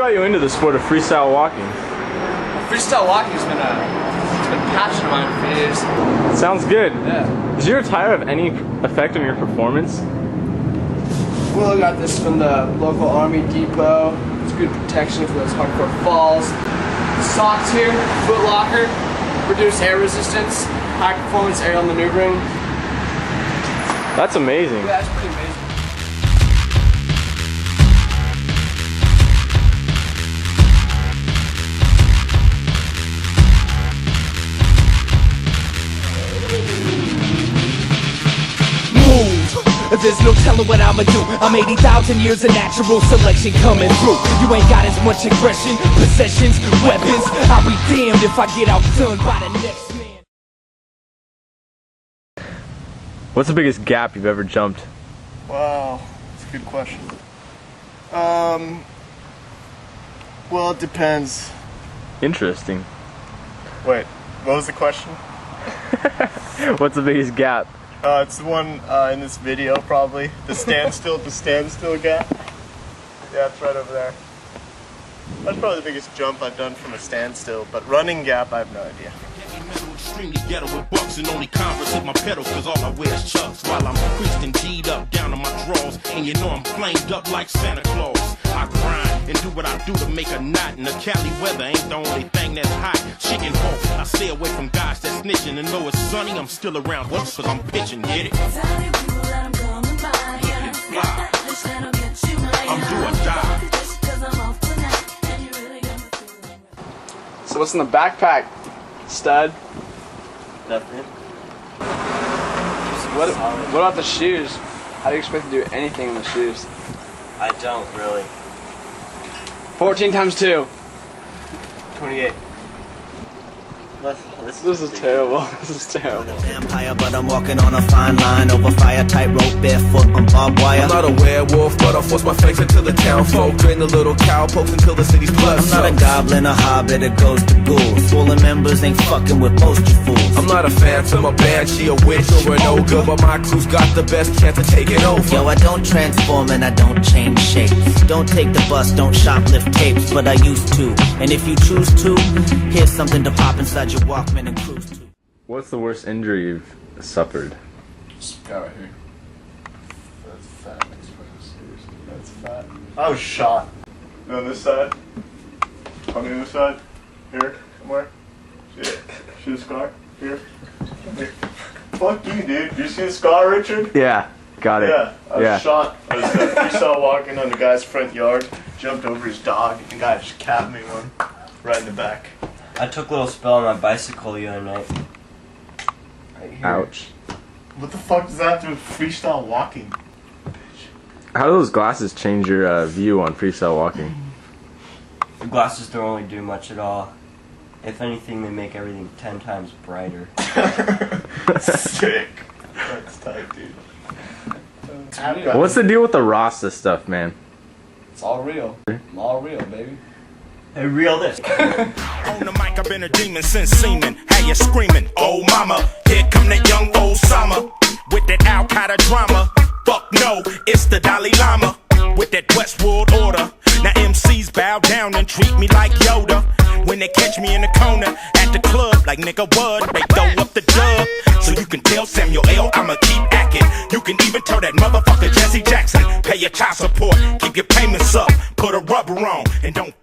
got you into the sport of freestyle walking? Freestyle walking has been a passion of mine for years. Sounds good. Yeah. Does your attire have any effect on your performance? Well, I got this from the local Army depot. It's good protection for those hardcore falls. The socks here, foot locker, reduce air resistance, high performance aerial maneuvering. That's amazing. Yeah, that's pretty amazing. There's no telling what I'ma do. I'm 80,000 years of natural selection coming through. You ain't got as much aggression, possessions, weapons. I'll be damned if I get outdone by the next man. What's the biggest gap you've ever jumped? Wow, that's a good question. Well, it depends. Interesting. Wait, what was the question? What's the biggest gap? It's the one in this video, probably. The standstill gap. Yeah, it's right over there. That's probably the biggest jump I've done from a standstill, but running gap, I have no idea. Extremely ghetto with bucks and only Converse hit my pedal cause all I wear is chucks while I'm creased and G'd up down to my drawers and you know I'm flamed up like Santa Claus. I grind and do what I do to make a knot and the Cali weather ain't the only thing that's hot. Chicken hawk, I stay away from guys that's snitching and though it's sunny I'm still around what's cause I'm pitching, get it? I'm do or die. So what's in the backpack, stud? Nothing. What about the shoes? How do you expect to do anything in the shoes? I don't really. 14 times 2. 28. This is terrible. This is terrible. Empire, but I'm walking on a fine line over fire, tightrope, barefoot on barbed wire. I'm not a werewolf, but I force my face into the town folk. Drain the little cowpokes until the city's blood. I'm not a goblin, a hobbit, it goes to ghouls. Swollen members ain't fucking with most you fools. I'm not a phantom, a banshee, a witch, or an ogre, but my crew's got the best chance of taking over. Yo, I don't transform and I don't change shapes. Don't take the bus, don't shoplift tapes, but I used to. And if you choose to, here's something to pop inside your Walkman and cruise to. What's the worst injury you've suffered? This guy right here. That's fat. That's fat. I was shot. On this side. On the other side. Here. Somewhere. See it? See the scar? Here. Here. Fuck you, dude. Do you see the scar, Richard? Yeah, got it. Yeah. I was shot. I was freestyle walking on the guy's front yard. Jumped over his dog. And the guy just capped me one. Right in the back. I took a little spill on my bicycle the other night. Right here. Ouch. What the fuck does that have to do with freestyle walking? How do those glasses change your view on freestyle walking? The glasses don't really do much at all. If anything, they make everything 10 times brighter. Sick. That's tight, dude. What's the deal with the Rasta stuff, man? It's all real. I'm all real, baby. Hey, reel this. On the mic, I've been a demon since semen. How you screaming? Oh mama, here come that young Osama with that Al Qaeda drama. Fuck no, it's the Dalai Lama with that Westwood order. Now MCs bow down and treat me like Yoda. When they catch me in the corner at the club, like nigga what? They throw up the dub. So you can tell Samuel L. I'ma keep acting. You can even tell that motherfucker Jesse Jackson. Pay your child support, keep your payments up, put a rubber on, and don't